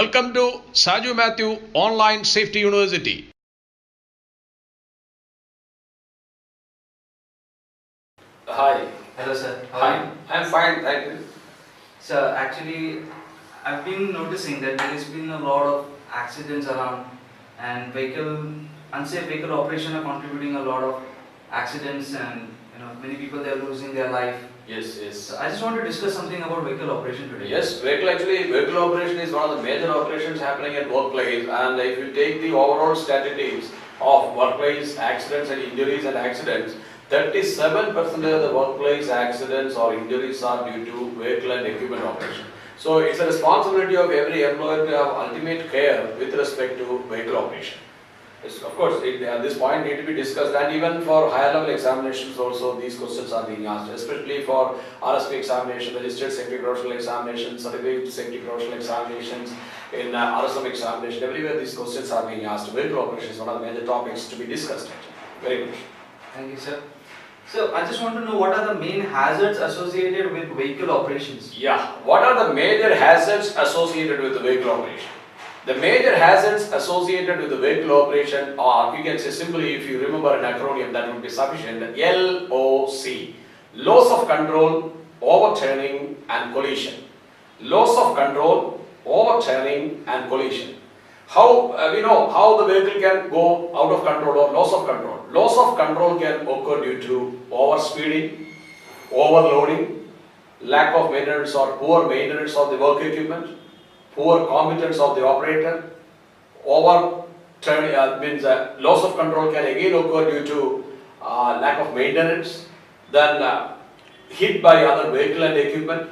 Welcome to Saju Mathew Online Safety University. Hi. Hello sir. How are Hi. you? I'm fine, thank you. Sir, actually, I've been noticing that there has been a lot of accidents around, and unsafe vehicle operation are contributing a lot of accidents, and many people they are losing their life. Yes. So I just want to discuss something about vehicle operation today. Yes, vehicle operation is one of the major operations happening at workplace, and if you take the overall statistics of workplace accidents and injuries and accidents, 37% of the workplace accidents or injuries are due to vehicle and equipment operation. So it's a responsibility of every employer to have ultimate care with respect to vehicle operation. Yes, of course, this point need to be discussed, and even for higher level examinations also these questions are being asked, especially for RSP examination, registered safety professional examinations, certificate safety professional examinations, in RSM examination, everywhere these questions are being asked. Vehicle operation is one of the major topics to be discussed. Very good. Thank you, sir. So I just want to know what are the main hazards associated with vehicle operations? Yeah, what are the major hazards associated with the vehicle operation? The major hazards associated with the vehicle operation are, you can say simply, if you remember an acronym that would be sufficient, LOC. Loss of control, overturning and collision. Loss of control, overturning and collision. How we know how the vehicle can go out of control or loss of control. Loss of control can occur due to overspeeding, overloading, lack of maintenance or poor maintenance of the work equipment, poor competence of the operator. Overturning means loss of control can again occur due to lack of maintenance, then hit by other vehicle and equipment,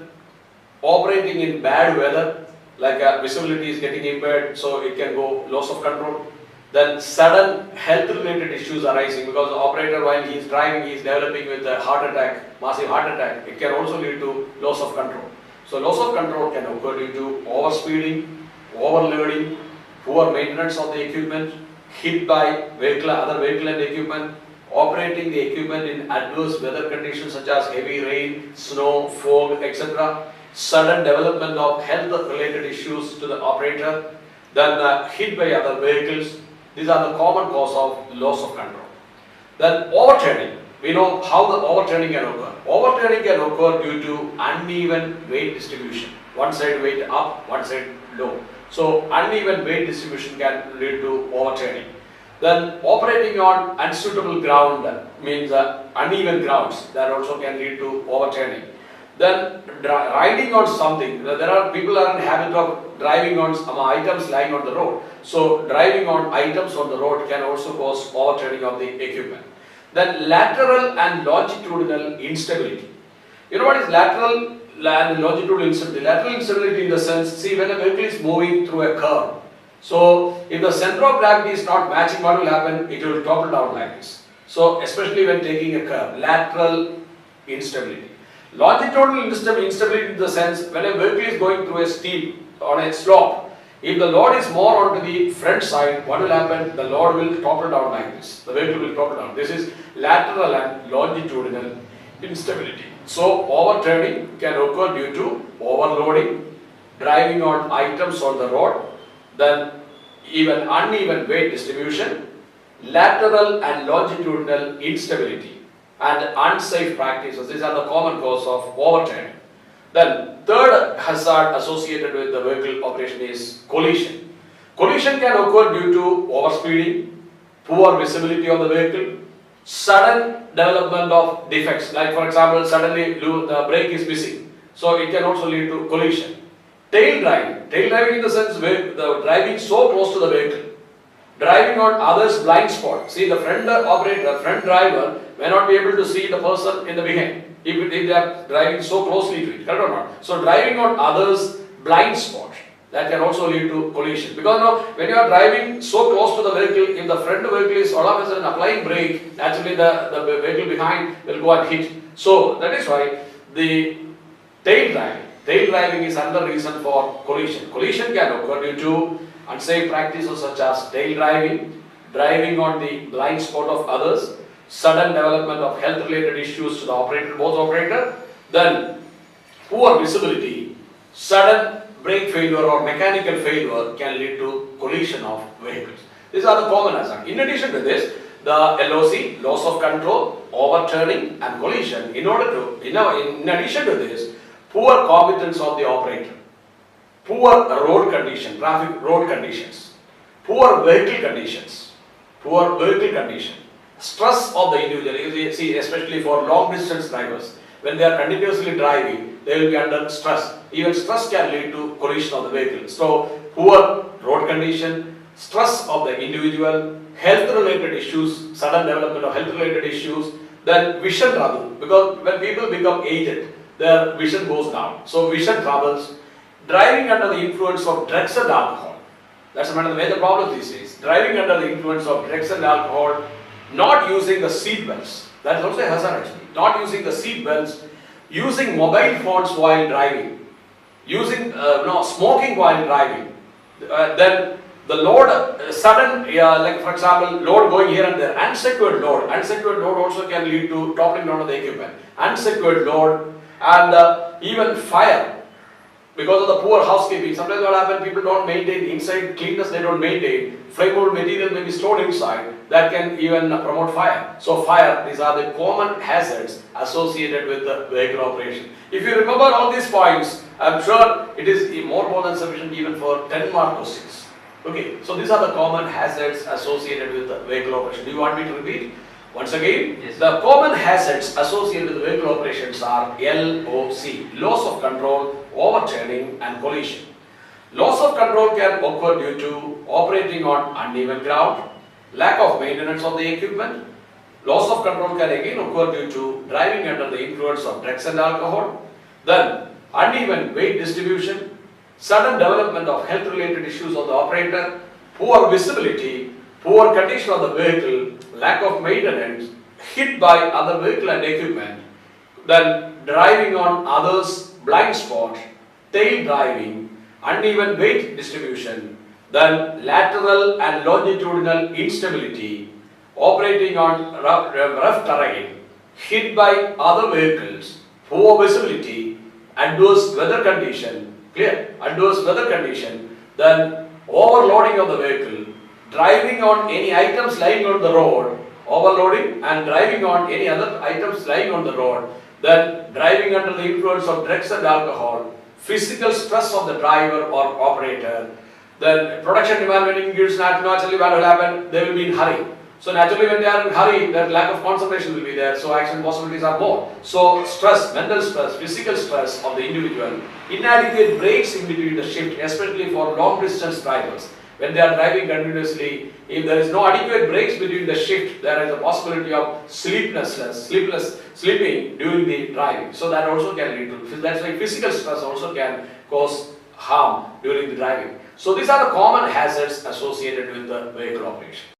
operating in bad weather, like visibility is getting impaired, so it can go loss of control. Then sudden health related issues arising because the operator while he is driving he is developing with a heart attack, massive heart attack. It can also lead to loss of control. So loss of control can occur due to overspeeding, overloading, poor maintenance of the equipment, hit by other vehicle and equipment, operating the equipment in adverse weather conditions such as heavy rain, snow, fog, etc. Sudden development of health related issues to the operator, then hit by other vehicles. These are the common cause of loss of control. Then overturning. We know how the overturning can occur. Overturning can occur due to uneven weight distribution. One side weight up, one side low. So uneven weight distribution can lead to overturning. Then operating on unsuitable ground means uneven grounds that also can lead to overturning. Then riding on something. There are people are in habit of driving on some items lying on the road. So driving on items on the road can also cause overturning of the equipment. Then lateral and longitudinal instability. You know what is lateral and longitudinal instability? Lateral instability in the sense, see when a vehicle is moving through a curve. So if the center of gravity is not matching, what will happen? It will topple down like this. So especially when taking a curve, lateral instability. Longitudinal instability in the sense when a vehicle is going through a steep on a slope, if the load is more onto the front side, what will happen? The load will topple down like this. The vehicle will topple down. This is lateral and longitudinal instability. So overturning can occur due to overloading, driving on items on the road, then even uneven weight distribution, lateral and longitudinal instability, and unsafe practices. These are the common cause of overturning. Then third hazard associated with the vehicle operation is collision. Collision can occur due to overspeeding, poor visibility of the vehicle, sudden development of defects, like for example suddenly the brake is missing. So it can also lead to collision. Tail driving. Tail driving in the sense where the driving so close to the vehicle, driving on others' blind spot. See, the front operator, front driver may not be able to see the person in the behind if they are driving so closely to it, correct or not? So driving on others' blind spot, that can also lead to collision. Because now when you are driving so close to the vehicle, if the front vehicle is all of a sudden applying brake, naturally the vehicle behind will go and hit. So that is why the tail driving is another reason for collision. Collision can occur due to unsafe practices such as tail driving, driving on the blind spot of others, sudden development of health related issues to the both operator, then poor visibility, sudden brake failure or mechanical failure can lead to collision of vehicles. These are the common hazards. In addition to this, the LOC, loss of control, overturning and collision. In addition to this, poor competence of the operator, poor road condition, traffic road conditions, poor vehicle conditions, stress of the individual. You see, especially for long distance drivers, when they are continuously driving, they will be under stress. Even stress can lead to collision of the vehicle. So, poor road condition, stress of the individual, health related issues, sudden development of health related issues, then vision trouble, because when people become aged, their vision goes down. So vision troubles, driving under the influence of drugs and alcohol. That's one of the major problems these days. Driving under the influence of drugs and alcohol, not using the seat belts. That is also a hazard actually. Not using the seat belts, using mobile phones while driving, using smoking while driving, then the load, sudden, like for example, load going here and there, unsecured load also can lead to toppling down of the equipment, unsecured load, and even fire, because of the poor housekeeping. Sometimes what happens, people don't maintain inside cleanness, they don't maintain, flammable material may be stored inside, that can even promote fire. So fire, these are the common hazards associated with the vehicle operation. If you remember all these points, I'm sure it is more than sufficient even for 10 mark questions. Okay, so these are the common hazards associated with the vehicle operation. Do you want me to repeat? Once again, yes. The common hazards associated with vehicle operations are LOC, loss of control, overturning and collision. Loss of control can occur due to operating on uneven ground, lack of maintenance of the equipment. Loss of control can again occur due to driving under the influence of drugs and alcohol. Then, uneven weight distribution, sudden development of health-related issues of the operator, poor visibility, poor condition of the vehicle, lack of maintenance, hit by other vehicle and equipment, then driving on others' blind spot, tail driving, uneven weight distribution, then lateral and longitudinal instability, operating on rough terrain, hit by other vehicles, poor visibility, adverse weather condition, adverse weather condition, then overloading of the vehicle, driving on any items lying on the road, overloading and driving on any other items lying on the road, then driving under the influence of drugs and alcohol, physical stress of the driver or operator, then production demand when increases naturally what will happen, they will be in hurry. So naturally when they are in hurry, their lack of concentration will be there, so action possibilities are more. So stress, mental stress, physical stress of the individual, inadequate breaks in between the shift, especially for long distance drivers. When they are driving continuously, if there is no adequate breaks between the shift, there is a possibility of sleeping during the driving. So that also can lead to, that's why physical stress also can cause harm during the driving. So these are the common hazards associated with the vehicle operation.